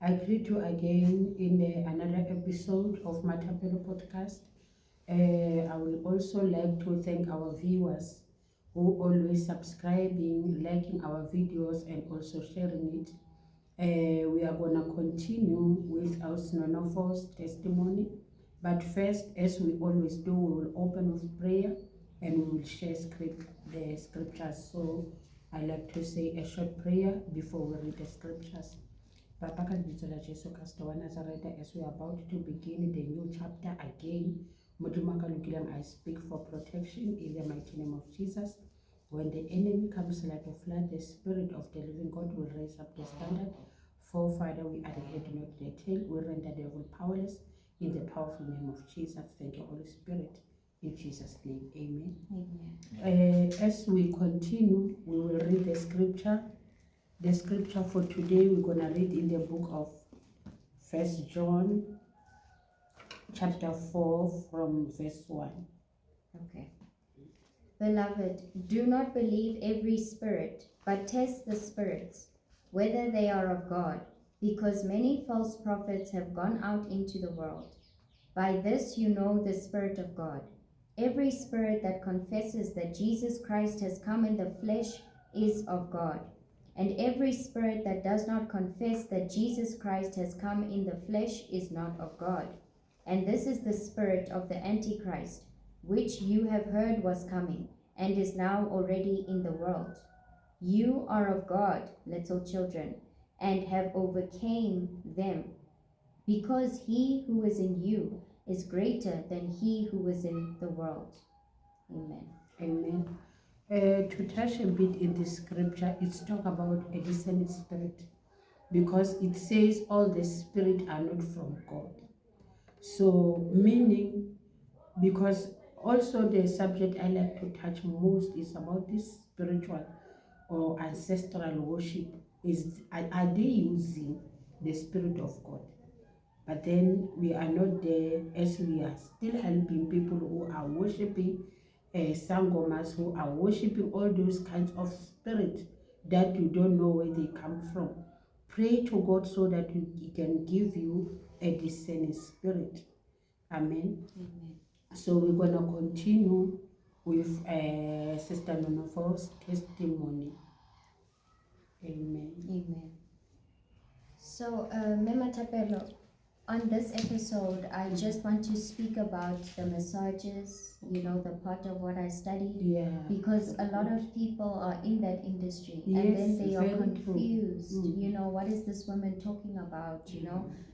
I greet you again in another episode of Matapelo podcast. I will also like to thank our viewers who always subscribing, liking our videos, and also sharing it. We are going to continue with our Snonofo's testimony. But first, as we always do, we will open with prayer and we will share the scriptures. So I like to say a short prayer before we read the scriptures. Papa ka lebitso la Jesu Kristo wa Nazareta, as we are about to begin the new chapter again, Modimo ka lokileng, I speak for protection in the mighty name of Jesus. When the enemy comes like a flood, the Spirit of the living God will raise up the standard. For Father, we are the head, not the tail. We render the devil powerless in the powerful name of Jesus. Thank you, Holy Spirit. In Jesus' name, amen. Amen. As we continue, we will read the scripture. The scripture for today, we're going to read in the book of 1 John, chapter 4, from verse 1. Okay. Beloved, do not believe every spirit, but test the spirits, whether they are of God, because many false prophets have gone out into the world. By this you know the Spirit of God. Every spirit that confesses that Jesus Christ has come in the flesh is of God. And every spirit that does not confess that Jesus Christ has come in the flesh is not of God. And this is the spirit of the Antichrist, which you have heard was coming, and is now already in the world. You are of God, little children, and have overcame them, because he who is in you is greater than he who is in the world. Amen. Amen. To touch a bit in this scripture, it's talk about a discerning spirit, because it says all the spirit are not from God. So meaning, because also the subject I like to touch most is about this spiritual or ancestral worship. Are they using the Spirit of God? But then we are not there, as we are still helping people who are worshiping sangomas, who are worshiping all those kinds of spirits that you don't know where they come from. Pray to God so that He can give you a discerning spirit. Amen. Amen. So we're going to continue with Sister Nonofo's testimony. Amen. Amen. So, Mema Tapelo, on this episode, I just want to speak about the massages, the part of what I studied. Yeah. Because a lot of people are in that industry, Yes, and then they are very confused. true. What is this woman talking about,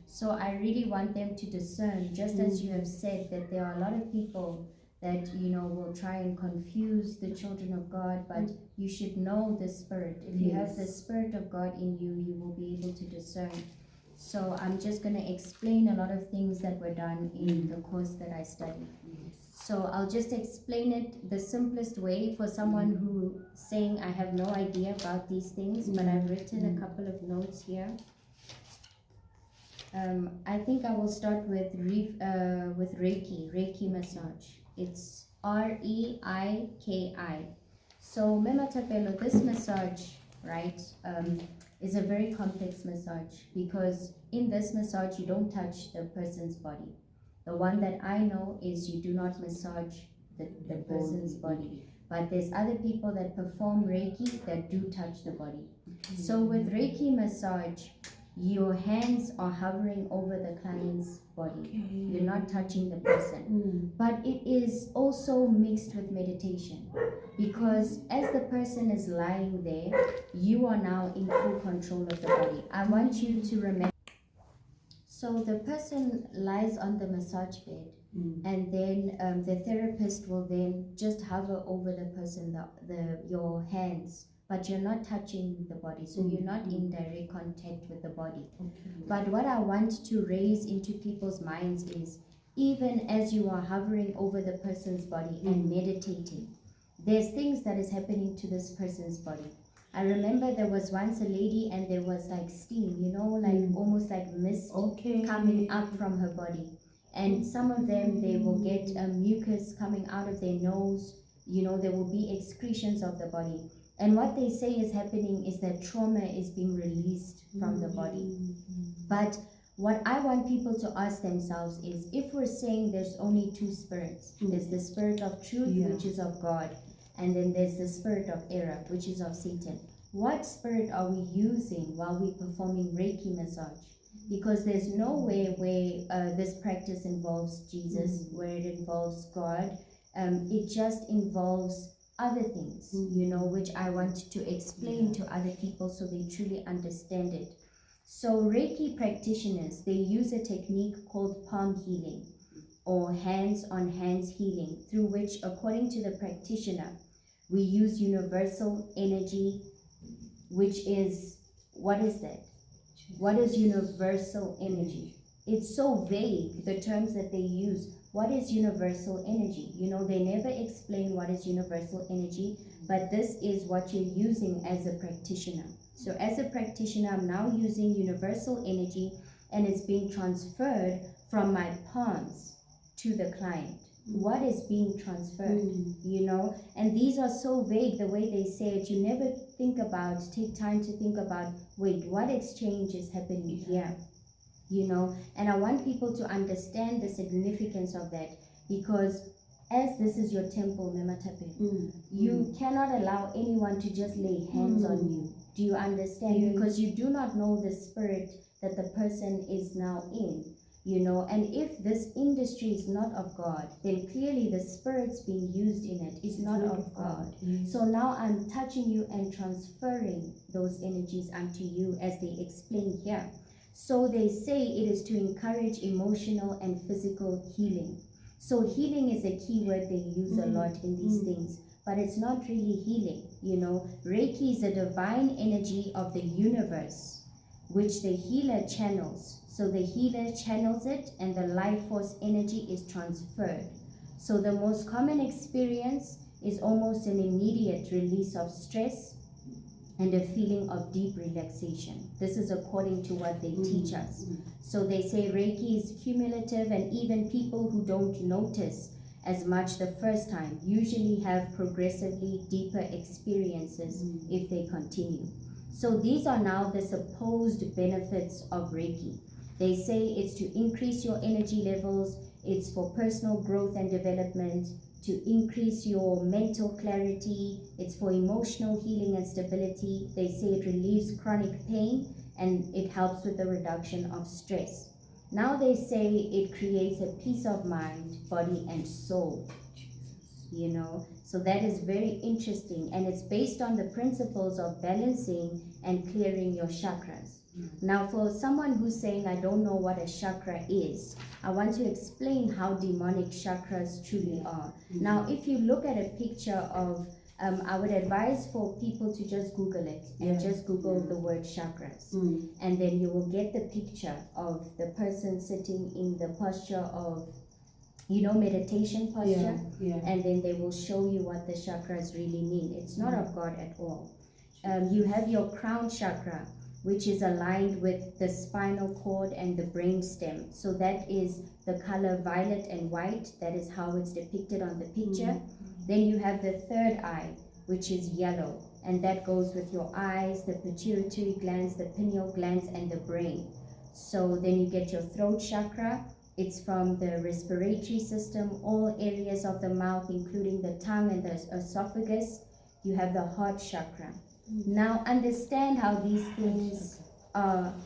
So I really want them to discern, just as you have said, that there are a lot of people that, will try and confuse the children of God, but you should know the Spirit. If you have the Spirit of God in you, you will be able to discern. So I'm just going to explain a lot of things that were done in the course that I studied. So I'll just explain it the simplest way for someone who saying I have no idea about these things, but I've written a couple of notes here. I think I will start with Reiki massage. It's Reiki. So Mema Tapelo, this massage, right, is a very complex massage, because in this massage you don't touch the person's body. The one that I know is you do not massage the person's body. But there's other people that perform Reiki that do touch the body. So with Reiki massage, your hands are hovering over the client's body. You're not touching the person. But it is also mixed with meditation, because as the person is lying there, you are now in full control of the body. I want you to remember. So the person lies on the massage bed, and then the therapist will then just hover over the person, your hands, but you're not touching the body, so you're not in direct contact with the body. But what I want to raise into people's minds is, even as you are hovering over the person's body and meditating, there's things that is happening to this person's body. I remember there was once a lady, and there was like steam, almost like mist coming up from her body. And some of them, they will get mucus coming out of their nose. There will be excretions of the body. And what they say is happening is that trauma is being released from the body. But what I want people to ask themselves is, if we're saying there's only two spirits, there's the spirit of truth, which is of God, and then there's the spirit of error, which is of Satan. What spirit are we using while we're performing Reiki massage? Because there's no way where this practice involves Jesus, where it involves God. It just involves other things, you know, which I want to explain to other people so they truly understand it. So Reiki practitioners, they use a technique called palm healing or hands-on-hands healing, through which, according to the practitioner, we use universal energy, which is, what is that? What is universal energy? It's so vague, the terms that they use. What is universal energy? You know, they never explain what is universal energy, but this is what you're using as a practitioner. So as a practitioner, I'm now using universal energy, and it's being transferred from my palms to the client. What is being transferred, you know? And these are so vague, the way they say it. You never take time to think about, wait, what exchange is happening here? You know, and I want people to understand the significance of that, because as this is your temple, Mematape, you cannot allow anyone to just lay hands on you. Do you understand? Because you do not know the spirit that the person is now in, you know. And if this industry is not of God, then clearly the spirits being used in it is not of God. So now I'm touching you and transferring those energies unto you, as they explain here. So they say it is to encourage emotional and physical healing. So healing is a key word they use a lot in these things, but it's not really healing, you know. Reiki is a divine energy of the universe, which the healer channels. So the healer channels it, and the life force energy is transferred. So the most common experience is almost an immediate release of stress and a feeling of deep relaxation. This is according to what they teach us. So they say Reiki is cumulative, and even people who don't notice as much the first time usually have progressively deeper experiences if they continue. So these are now the supposed benefits of Reiki. They say it's to increase your energy levels, it's for personal growth and development, to increase your mental clarity, it's for emotional healing and stability. They say it relieves chronic pain, and it helps with the reduction of stress. Now they say it creates a peace of mind, body, and soul, you know. So that is very interesting, and it's based on the principles of balancing and clearing your chakras. Now, for someone who's saying, I don't know what a chakra is, I want to explain how demonic chakras truly are. Now, if you look at a picture of, I would advise for people to just Google it, and just Google the word chakras. And then you will get the picture of the person sitting in the posture of, you know, meditation posture. And then they will show you what the chakras really mean. It's not of God at all. You have your crown chakra, which is aligned with the spinal cord and the brain stem. So that is the color violet and white. That is how it's depicted on the picture. Then you have the third eye, which is yellow, and that goes with your eyes, the pituitary glands, the pineal glands, and the brain. So then you get your throat chakra. It's from the respiratory system, all areas of the mouth, including the tongue and the esophagus. You have the heart chakra. Now understand how these things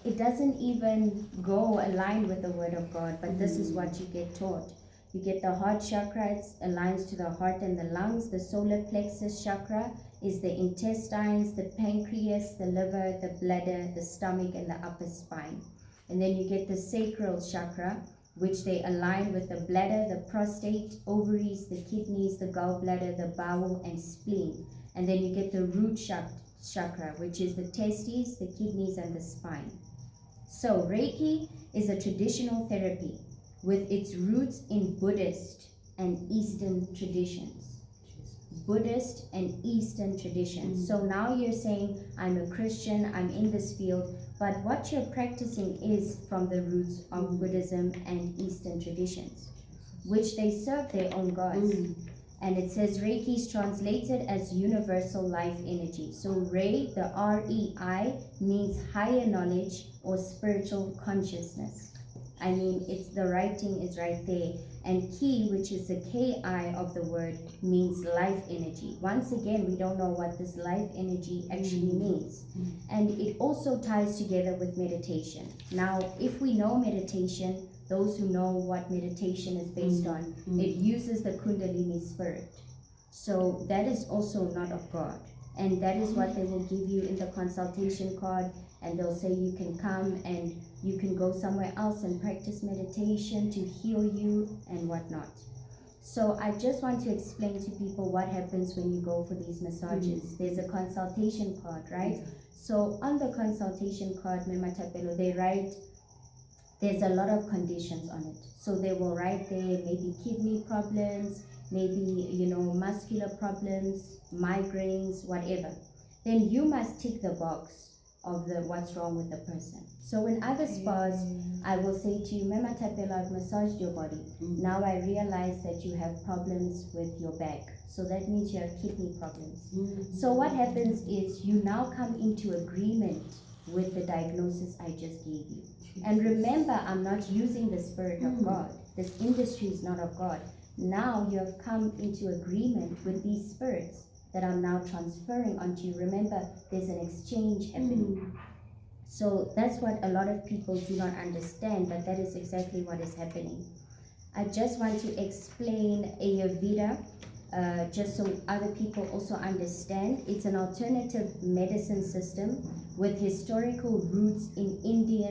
it doesn't even go aligned with the word of God, but this is what you get taught. You get the heart chakra, it aligns to the heart and the lungs. The solar plexus chakra is the intestines, the pancreas, the liver, the bladder, the stomach, and the upper spine. And then you get the sacral chakra, which they align with the bladder, the prostate, ovaries, the kidneys, the gallbladder, the bowel, and spleen. And then you get the root chakra, which is the testes, the kidneys, and the spine. So Reiki is a traditional therapy with its roots in Buddhist and Eastern traditions. Buddhist and Eastern traditions. So now you're saying, I'm a Christian, I'm in this field, but what you're practicing is from the roots of Buddhism and Eastern traditions, which they serve their own gods. And it says Reiki is translated as universal life energy. So Rei, the R-E-I, means higher knowledge or spiritual consciousness. I mean, it's the writing is right there. And Ki, which is the K-I of the word, means life energy. Once again, we don't know what this life energy actually means. And it also ties together with meditation. Now, if we know meditation, those who know what meditation is based on, it uses the Kundalini spirit. So that is also not of God. And that is what they will give you in the consultation card. And they'll say you can come and you can go somewhere else and practice meditation to heal you and whatnot. So I just want to explain to people what happens when you go for these massages. There's a consultation card, right? So on the consultation card, Mema Tapelo, they write, there's a lot of conditions on it. So they will write there maybe kidney problems, maybe, muscular problems, migraines, whatever. Then you must tick the box of the what's wrong with the person. So in other spas, I will say to you, Mema Tapelo, I've massaged your body. Now I realize that you have problems with your back. So that means you have kidney problems. So what happens is you now come into agreement with the diagnosis I just gave you. And remember, I'm not using the spirit of God. This industry is not of God. Now you have come into agreement with these spirits that I'm now transferring onto you. Remember, there's an exchange happening. So that's what a lot of people do not understand, but that is exactly what is happening. I just want to explain Ayurveda, just so other people also understand. It's an alternative medicine system with historical roots in the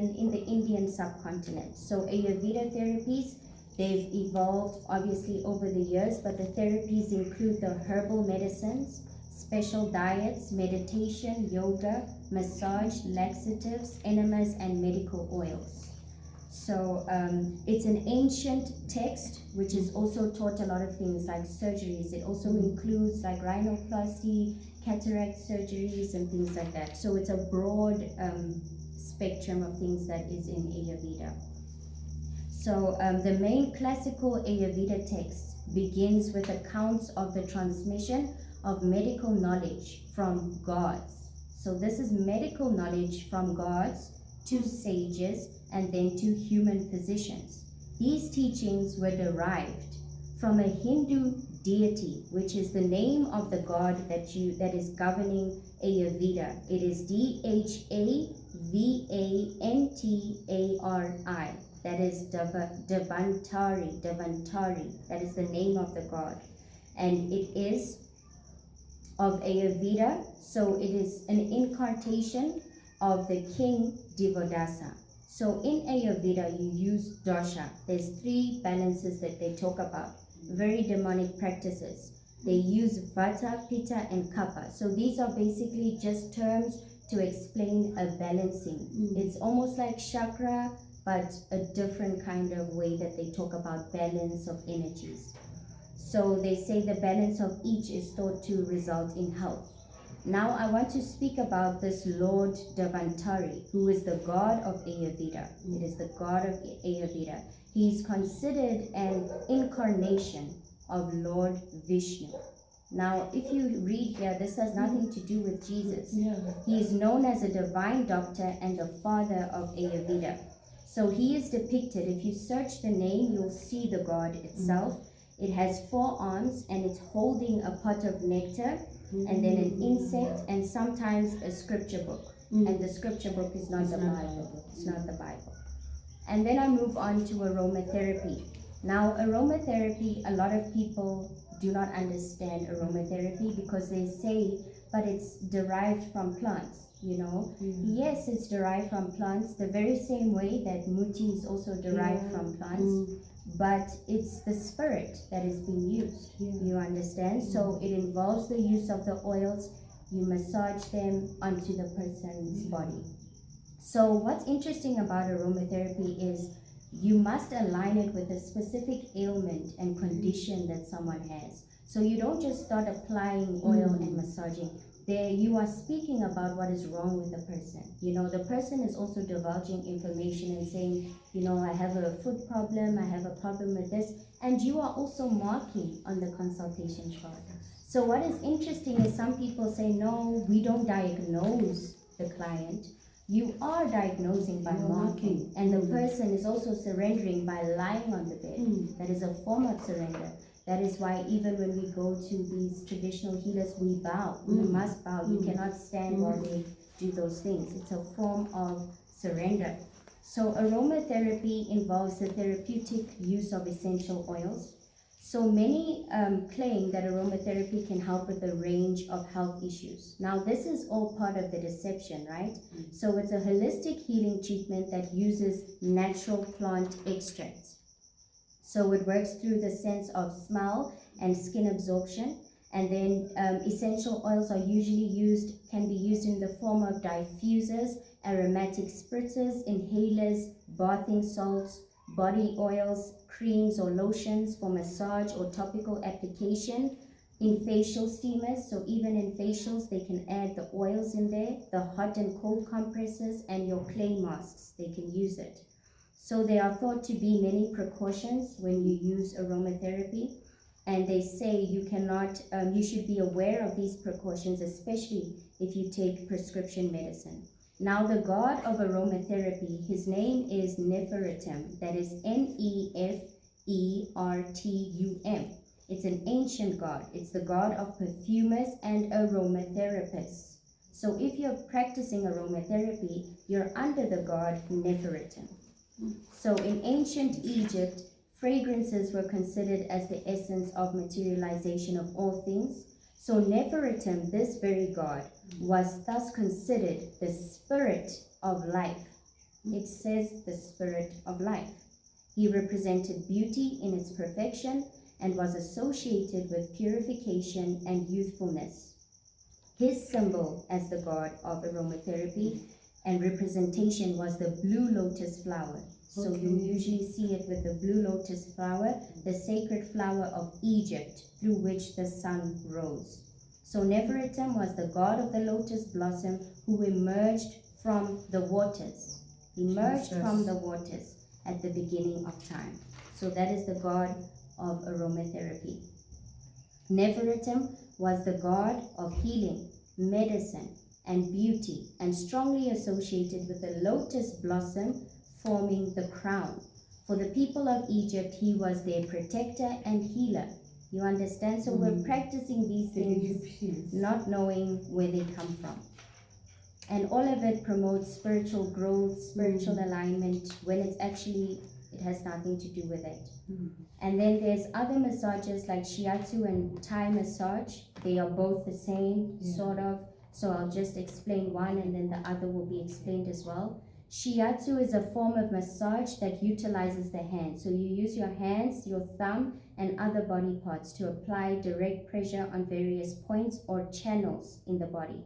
Indian subcontinent. So Ayurveda therapies, they've evolved obviously over the years, but the therapies include the herbal medicines, special diets, meditation, yoga, massage, laxatives, enemas, and medical oils. So it's an ancient text which is also taught a lot of things like surgeries. It also includes like rhinoplasty, cataract surgeries, and things like that. So it's a broad spectrum of things that is in Ayurveda. So the main classical Ayurveda text begins with accounts of the transmission of medical knowledge from gods. So this is medical knowledge from gods to sages and then to human physicians. These teachings were derived from a Hindu deity, which is the name of the god that is governing Ayurveda. It is Dhavantari. That is Davantari. That is the name of the god. And it is of Ayurveda, so it is an incarnation of the king Divodasa. So in Ayurveda, you use dosha. There's 3 balances that they talk about, very demonic practices. They use vata, pitta, and kapha. So these are basically just terms to explain a balancing. It's almost like chakra, but a different kind of way that they talk about balance of energies. So they say the balance of each is thought to result in health. Now I want to speak about this Lord Davantari, who is the god of Ayurveda. It is the god of Ayurveda. He is considered an incarnation of Lord Vishnu. Now, if you read here, this has nothing to do with Jesus. He is known as a divine doctor and the father of Ayurveda. So he is depicted, if you search the name, you'll see the god itself. It has 4 arms and it's holding a pot of nectar and then an insect and sometimes a scripture book. And the scripture book is not the Bible. It's not the Bible. And then I move on to aromatherapy. Now, aromatherapy, a lot of people do not understand aromatherapy because they say, but it's derived from plants. Yes, it's derived from plants the very same way that muti is also derived from plants, but it's the spirit that is being used. You understand? So it involves the use of the oils. You massage them onto the person's body. So what's interesting about aromatherapy is you must align it with a specific ailment and condition that someone has. So you don't just start applying oil and massaging. There you are speaking about what is wrong with the person. The person is also divulging information and saying, I have a foot problem, I have a problem with this. and you are also marking on the consultation chart. So what is interesting is some people say, no, we don't diagnose the client. You are diagnosing by marking, and the person is also surrendering by lying on the bed. That is a form of surrender. That is why even when we go to these traditional healers, we bow. We must bow. You cannot stand while they do those things. It's a form of surrender. So aromatherapy involves the therapeutic use of essential oils. So many claim that aromatherapy can help with a range of health issues. Now this is all part of the deception, right? So it's a holistic healing treatment that uses natural plant extracts. So it works through the sense of smell and skin absorption. And then essential oils are usually can be used in the form of diffusers, aromatic spritzers, inhalers, bathing salts, body oils, creams or lotions for massage or topical application, in facial steamers. So even in facials, they can add the oils in there, the hot and cold compresses, and your clay masks, they can use it. So there are thought to be many precautions when you use aromatherapy, and they say you cannot, you should be aware of these precautions, especially if you take prescription medicine. Now the god of aromatherapy, his name is Neferutim, that is Nefertum. It's an ancient god. It's the god of perfumers and aromatherapists. So if you're practicing aromatherapy, you're under the god Neferutim. So in ancient Egypt, fragrances were considered as the essence of materialization of all things. So Neferutim, this very god, was thus considered the spirit of life. It says the spirit of life. He represented beauty in its perfection and was associated with purification and youthfulness. His symbol as the god of aromatherapy and representation was the blue lotus flower. So you usually see it with the blue lotus flower, the sacred flower of Egypt through which the sun rose. So Neferutim was the god of the lotus blossom who emerged from the waters. Emerged from the waters at the beginning of time. So that is the god of aromatherapy. Neferutim was the god of healing, medicine, and beauty, and strongly associated with the lotus blossom forming the crown. For the people of Egypt, he was their protector and healer. You understand? So we're practicing these things, not knowing where they come from. And all of it promotes spiritual growth, spiritual alignment, when it's actually, it has nothing to do with it. And then there's other massages like shiatsu and Thai massage. They are both the same, sort of. So I'll just explain one and then the other will be explained as well. Shiatsu is a form of massage that utilizes the hands. So you use your hands, your thumb, and other body parts to apply direct pressure on various points or channels in the body.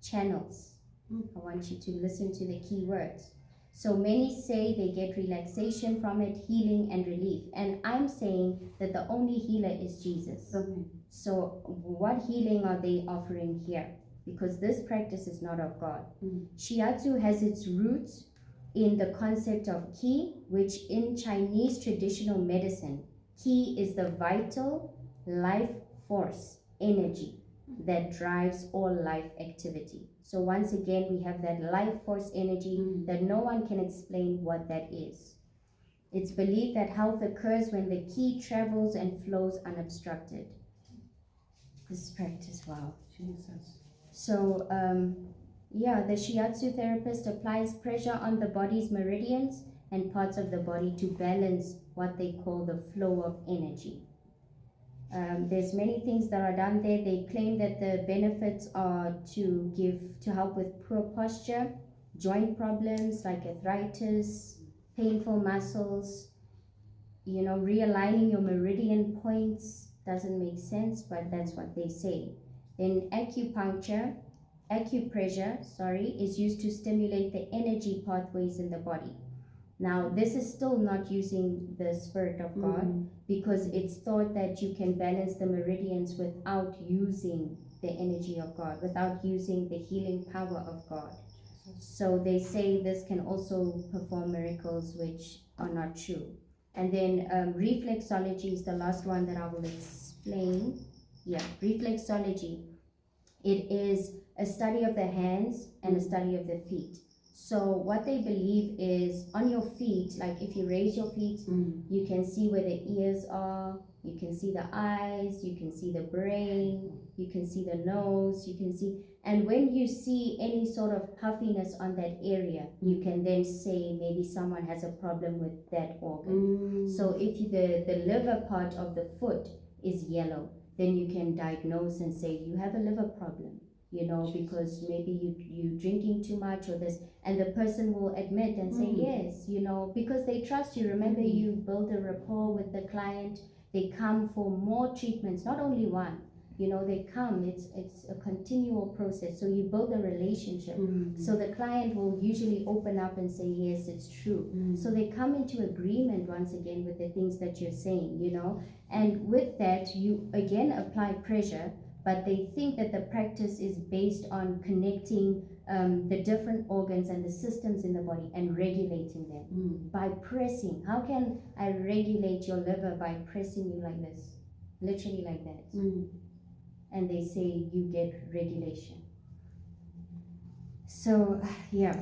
Channels. I want you to listen to the key words. So many say they get relaxation from it, healing and relief. And I'm saying that the only healer is Jesus. So what healing are they offering here? Because this practice is not of God. Shiatsu has its roots in the concept of qi, which in Chinese traditional medicine, qi is the vital life force, energy that drives all life activity. So once again, we have that life force energy that no one can explain what that is. It's believed that health occurs when the qi travels and flows unobstructed. This practice, wow. Jesus. So, the shiatsu therapist applies pressure on the body's meridians and parts of the body to balance what they call the flow of energy. There's many things that are done there. They claim that the benefits are to help with poor posture, joint problems like arthritis, painful muscles, realigning your meridian points. Doesn't make sense, but that's what they say. Then acupressure, is used to stimulate the energy pathways in the body. Now, this is still not using the Spirit of God because it's thought that you can balance the meridians without using the energy of God, without using the healing power of God. So they say this can also perform miracles which are not true. And then reflexology is the last one that I will explain. Yeah, reflexology. It is a study of the hands and a study of the feet. So what they believe is on your feet, like if you raise your feet, you can see where the ears are, you can see the eyes, you can see the brain, you can see the nose, you can see, and when you see any sort of puffiness on that area, you can then say maybe someone has a problem with that organ. So if the liver part of the foot is yellow, then you can diagnose and say you have a liver problem, you know, because maybe you drinking too much or this, and the person will admit and say yes, you know, because they trust you. Remember, you build a rapport with the client. They come for more treatments, not only one, you know, they come, it's a continual process, so you build a relationship. So the client will usually open up and say yes, it's true. So they come into agreement once again with the things that you're saying, you know, and with that you again apply pressure, but they think that the practice is based on connecting the different organs and the systems in the body and regulating them by pressing. How can I regulate your liver? By pressing you like this, literally like that. And they say you get regulation. So yeah,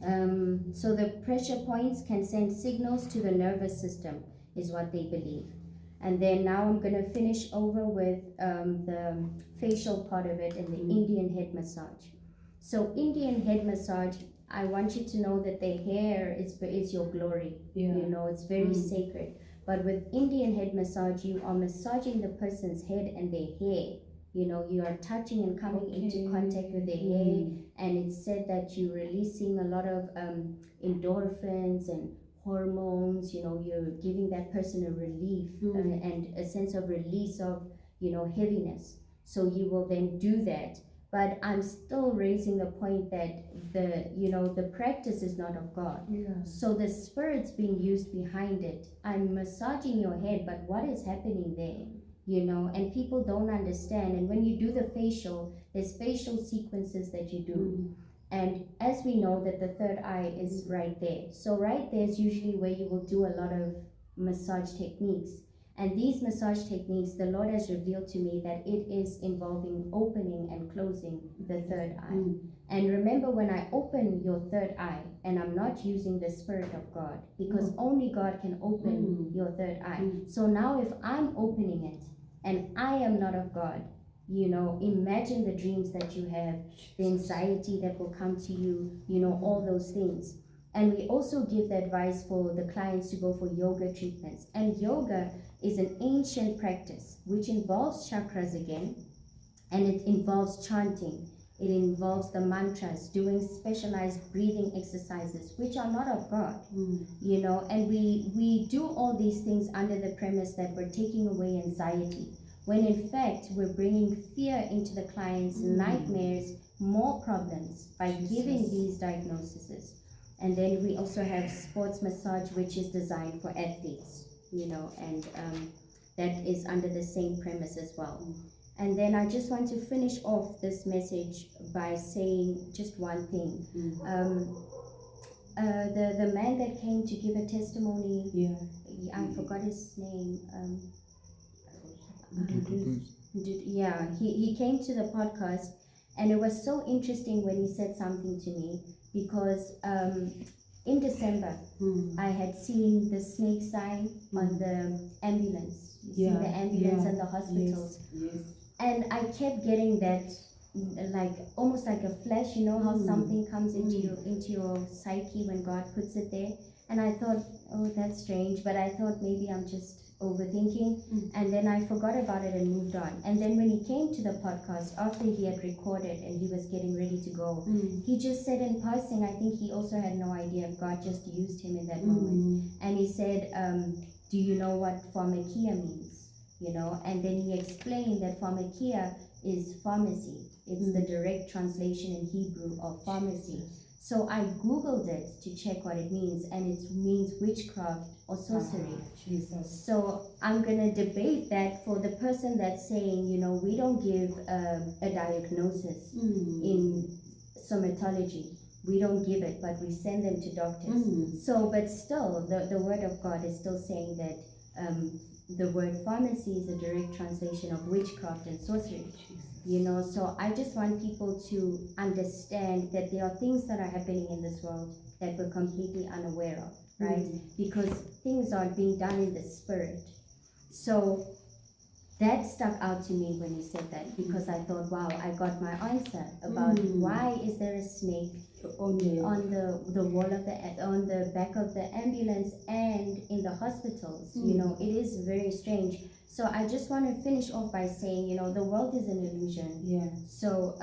so the pressure points can send signals to the nervous system is what they believe. And then now I'm going to finish over with the facial part of it and the Indian head massage. So Indian head massage, I want you to know that the hair is your glory. You know, it's very sacred. But with Indian head massage, you are massaging the person's head and their hair. You know, you are touching and coming into contact with their hair, and it's said that you're releasing a lot of endorphins and hormones. You know, you're giving that person a relief and a sense of release of, you know, heaviness. So you will then do that. But I'm still raising the point that the practice is not of God. So the spirit's being used behind it. I'm massaging your head, but what is happening there? You know, and people don't understand. And when you do the facial, there's facial sequences that you do. And as we know that the third eye is right there. So right there is usually where you will do a lot of massage techniques. And these massage techniques, the Lord has revealed to me that it is involving opening and closing the third eye. And remember, when I open your third eye, and I'm not using the Spirit of God, because only God can open your third eye. So now if I'm opening it, and I am not of God, you know, imagine the dreams that you have, the anxiety that will come to you, you know, all those things. And we also give the advice for the clients to go for yoga treatments. And yoga is an ancient practice which involves chakras again, and it involves chanting. It involves the mantras, doing specialized breathing exercises, which are not of God, you know, and we do all these things under the premise that we're taking away anxiety, when in fact we're bringing fear into the client's nightmares, more problems by giving these diagnoses. And then we also have sports massage, which is designed for athletes, you know, and that is under the same premise as well. And then I just want to finish off this message by saying just one thing. The man that came to give a testimony, I forgot his name. He came to the podcast, and it was so interesting when he said something to me, because in December I had seen the snake sign on the ambulance. You see the ambulance and the hospitals. And I kept getting that, like almost like a flash, you know how something comes into your psyche when God puts it there. And I thought, oh, that's strange, but I thought maybe I'm just overthinking. And then I forgot about it and moved on. And then when he came to the podcast after he had recorded and he was getting ready to go, he just said in passing, I think he also had no idea if God just used him in that moment. And he said, do you know what pharmakia means? You know, and then he explained that pharmakia is pharmacy. It's the direct translation in Hebrew of pharmacy. So I googled it to check what it means, and it means witchcraft or sorcery. So I'm gonna debate that for the person that's saying, you know, we don't give a diagnosis in somatology. we don't give it, but we send them to doctors. So, but still, the word of God is still saying that the word pharmacy is a direct translation of witchcraft and sorcery. You know, so I just want people to understand that there are things that are happening in this world that we're completely unaware of, right? Because things are being done in the spirit. So that stuck out to me when you said that, because I thought, wow, I got my answer about why is there a snake on the wall of on the back of the ambulance and in the hospitals. You know, it is very strange. So I just want to finish off by saying, you know, the world is an illusion. Yeah. So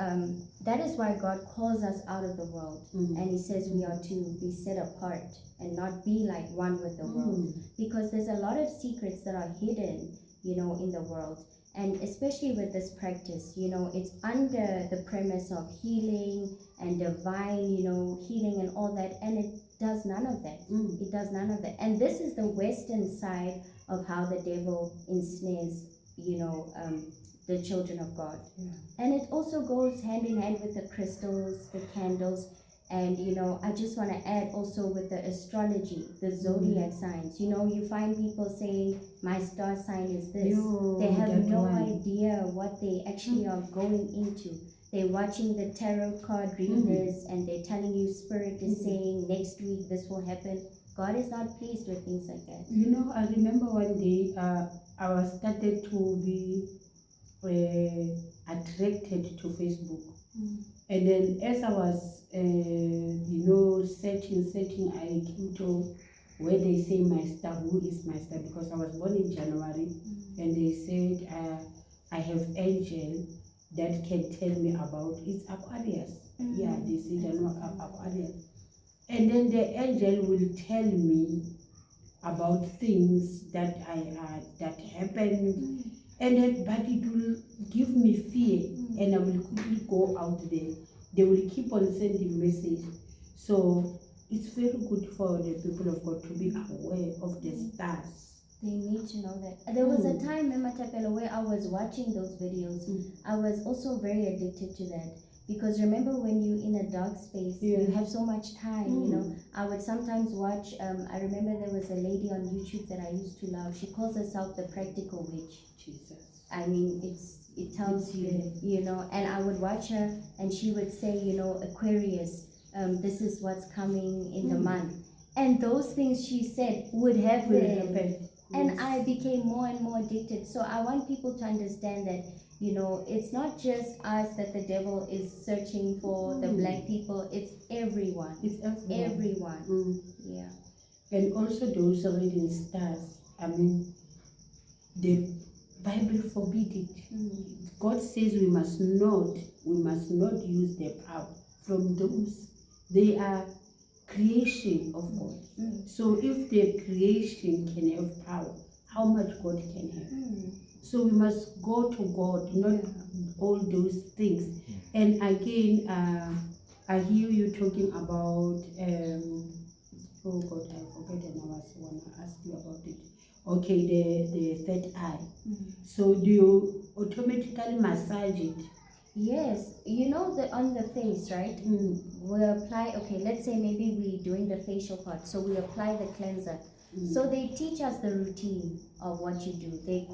that is why God calls us out of the world, and He says we are to be set apart and not be like one with the world, because there's a lot of secrets that are hidden, you know, in the world. And especially with this practice, you know, it's under the premise of healing and divine, you know, healing and all that, and it does none of that. It does none of that. And this is the Western side of how the devil ensnares, you know, the children of God. And it also goes hand in hand with the crystals, the candles. And, you know, I just want to add also with the astrology, the zodiac signs. You know, you find people saying, my star sign is this. They have no idea what they actually are going into. They're watching the tarot card readers and they're telling you spirit is saying next week this will happen. God is not pleased with things like that. You know, I remember one day I was started to be attracted to Facebook. And then as I was, you know, searching, I came to where they say my star, who is my star, because I was born in January, and they said I have angel that can tell me about, it's Aquarius. Yeah, they say Aquarius. And then the angel will tell me about things that that happened, and then, but it will give me fear, and I will quickly go out there. They will keep on sending messages. So it's very good for the people of God to be aware of the stars. They need to know that. There was a time, Mama Tapelo, where I was watching those videos. I was also very addicted to that. Because remember when you're in a dark space, you have so much time, you know. I would sometimes watch, I remember there was a lady on YouTube that I used to love. She calls herself the Practical Witch. Jesus. I mean, it tells you, you know, and I would watch her and she would say, you know, Aquarius, this is what's coming in the month. And those things she said would happen. And I became more and more addicted. So I want people to understand that, you know, it's not just us that the devil is searching for, the black people, it's everyone. It's everyone. Yeah. And also those reading stars, I mean, the Bible forbid it. God says we must not use the power from those. They are creation of God. So if the creation can have power, how much God can have? So we must go to God, not all those things. And again, I hear you talking about, oh God, I forgot, and I was want to ask you about it. Okay, the third eye. So do you automatically massage it? Yes, you know, on the face, right? We apply, okay, let's say maybe we're doing the facial part, so we apply the cleanser. So they teach us the routine of what you do. They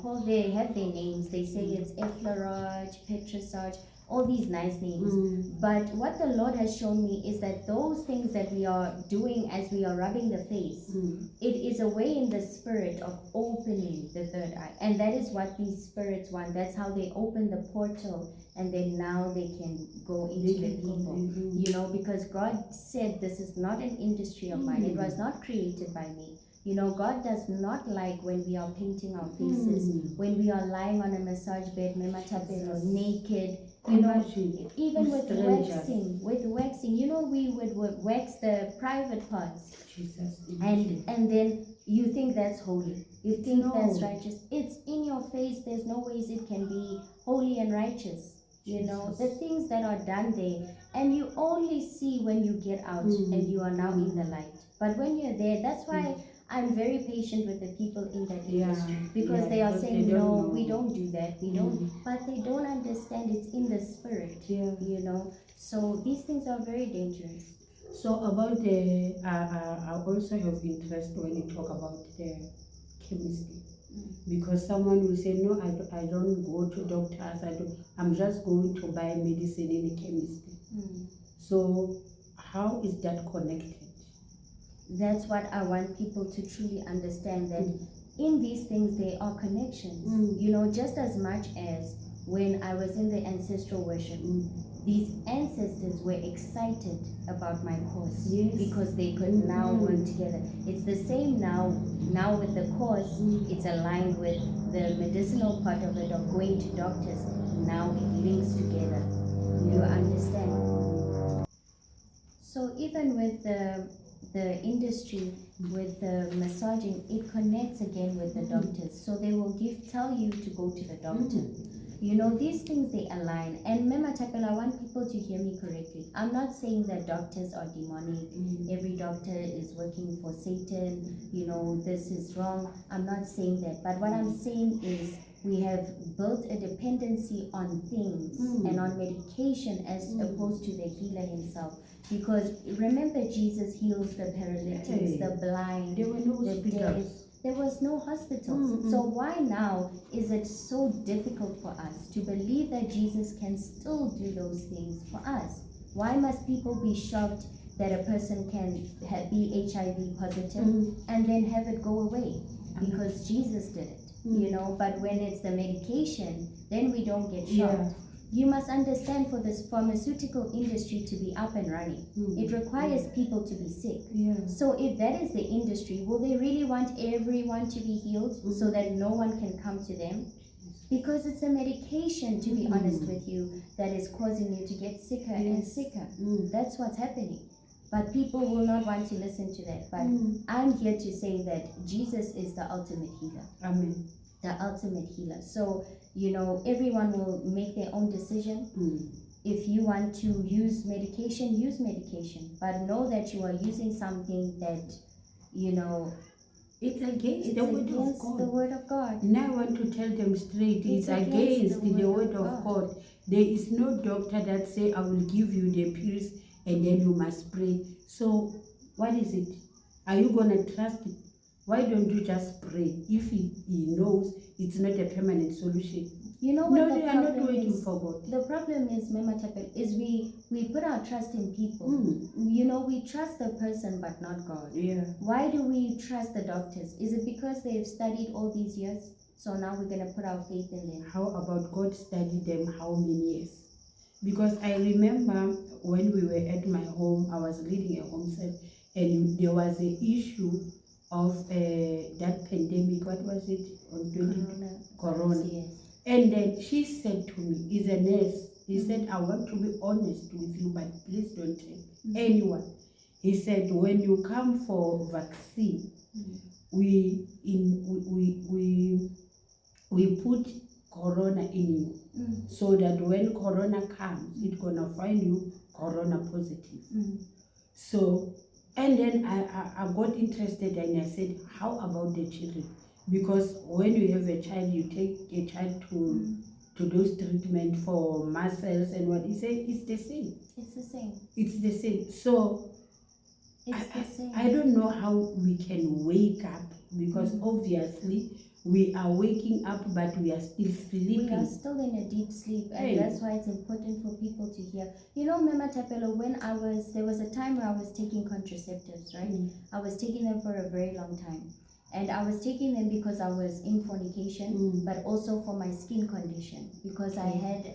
have their names. They say it's effleurage, petrissage, all these nice names. But what the Lord has shown me is that those things that we are doing as we are rubbing the face, it is a way in the spirit of opening the third eye. And that is what these spirits want. That's how they open the portal, and then now they can go into the people. You know, because God said this is not an industry of mine. It was not created by me. You know, God does not like when we are painting our faces, when we are lying on a massage bed, naked, you know, even with waxing, you know, we would wax the private parts. Jesus. And then you think that's holy. You think that's righteous. It's in your face. There's no ways it can be holy and righteous. You know, the things that are done there, and you only see when you get out and you are now in the light. But when you're there, that's why I'm very patient with the people in that industry, because they are saying, no, we don't do that, we don't, but they don't understand it's in the spirit, you know. So these things are very dangerous. So about the, I also have interest when you talk about the chemistry. Because someone will say, no, I don't go to doctors, I'm just going to buy medicine in the chemistry. So how is that connected? That's what I want people to truly understand, that in these things there are connections. You know, just as much as when I was in the ancestral worship, these ancestors were excited about my course, Yes. because they could now work together. It's the same now with the course. It's aligned with the medicinal part of it, of going to doctors. Now it links together. You understand? So even with the industry, with the massaging, it connects again with the doctors. So they will tell you to go to the doctor. You know, these things, they align. And Mema Tapel, I want people to hear me correctly. I'm not saying that doctors are demonic. Every doctor is working for Satan. You know, this is wrong. I'm not saying that. But what I'm saying is, we have built a dependency on things and on medication as opposed to the healer himself. Because remember, Jesus heals the paralytics, the blind, the deaf. There was no hospitals. So why now is it so difficult for us to believe that Jesus can still do those things for us? Why must people be shocked that a person can be HIV positive and then have it go away? Because Jesus did it, you know. But when it's the medication, then we don't get shocked. You must understand, for this pharmaceutical industry to be up and running, it requires people to be sick. So if that is the industry, will they really want everyone to be healed so that no one can come to them? Because it's a medication, to be honest with you, that is causing you to get sicker and sicker. That's what's happening. But people will not want to listen to that. But I'm here to say that Jesus is the ultimate healer. Amen. The ultimate healer. So, you know, everyone will make their own decision. If you want to use medication, use medication. But know that you are using something that, you know, it's against the word of God. The word of God. Now I want to tell them straight, it's against the word of God. There is no doctor that say, I will give you the pills and then you must pray. So what is it? Are you going to trust it? Why don't you just pray if he knows it's not a permanent solution? You know what? No, they are not waiting for God. The problem is, Mema Tapel, is we put our trust in people. You know, we trust the person but not God. Why do we trust the doctors? Is it because they've studied all these years? So now we're going to put our faith in them. How about God studied them how many years? Because I remember when we were at my home, I was leading a home cell, and there was an issue of that pandemic. What was it? On Corona. Yes. And then she said to me, he's a nurse. He said, I want to be honest with you, but please don't tell anyone. He said, when you come for vaccine, we put Corona in you, so that when Corona comes, it's gonna find you Corona positive. So, and then I got interested, and I said, how about the children? Because when you have a child, you take a child to those treatment for muscles and what. He said, it's the same. It's the same. It's the same. So it's the same. I don't know how we can wake up, because obviously we are waking up, but we are still sleeping. We are still in a deep sleep, and that's why it's important for people to hear. You know, Mema Tapelo, when there was a time where I was taking contraceptives, right? I was taking them for a very long time. And I was taking them because I was in fornication, but also for my skin condition, because I had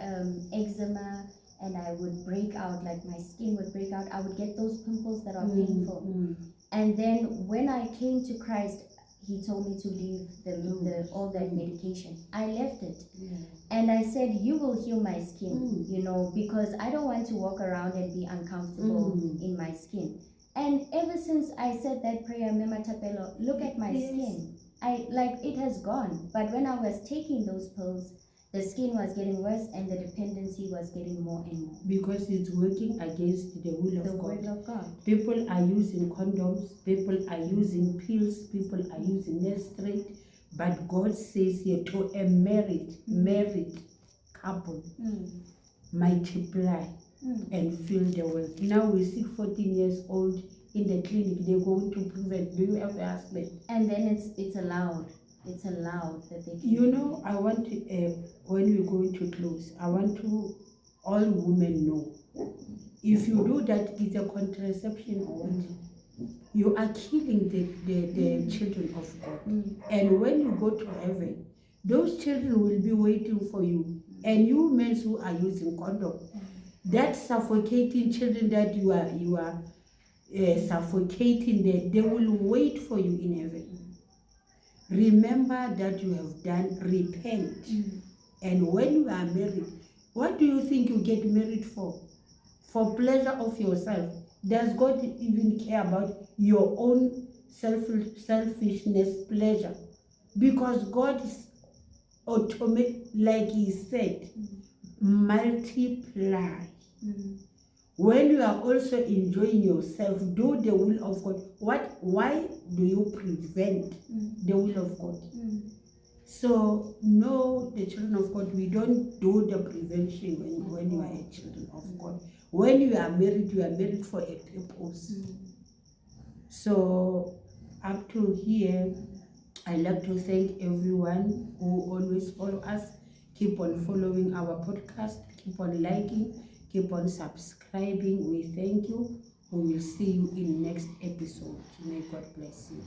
eczema, and I would break out, like my skin would break out. I would get those pimples that are painful. And then when I came to Christ, he told me to leave all that medication. I left it. And I said, you will heal my skin, you know, because I don't want to walk around and be uncomfortable in my skin. And ever since I said that prayer, Mema Tapelo, look at my skin. It has gone. But when I was taking those pills, the skin was getting worse and the dependency was getting more and more. Because it's working against the will of God. The word of God. People are using condoms, people are using pills, people are using nail straight, but God says here, to a married couple, multiply. and feel the wealth. Now we see 14 years old in the clinic, they're going to prevent. Do you have a husband? And then it's allowed. It's allowed that they can. You know, I want to, when we're going to close, I want to all women know, if you do that, it's a contraception or what? You are killing the children of God. And when you go to heaven, those children will be waiting for you. And you men who are using condom, that suffocating children that you are suffocating, they will wait for you in heaven. Remember that you have done, repent. And when you are married, what do you think you get married for? For pleasure of yourself. Does God even care about your own selfishness, pleasure? Because God is automatic, like He said, multiply. When you are also enjoying yourself, do the will of God. Why do you prevent the will of God? So, no, the children of God, we don't do the prevention when you are a children of God. When you are married for a purpose. So, up to here, I'd like to thank everyone who always follow us. Keep on following our podcast. Keep on liking. Keep on subscribing. We thank you. We will see you in next episode. May God bless you.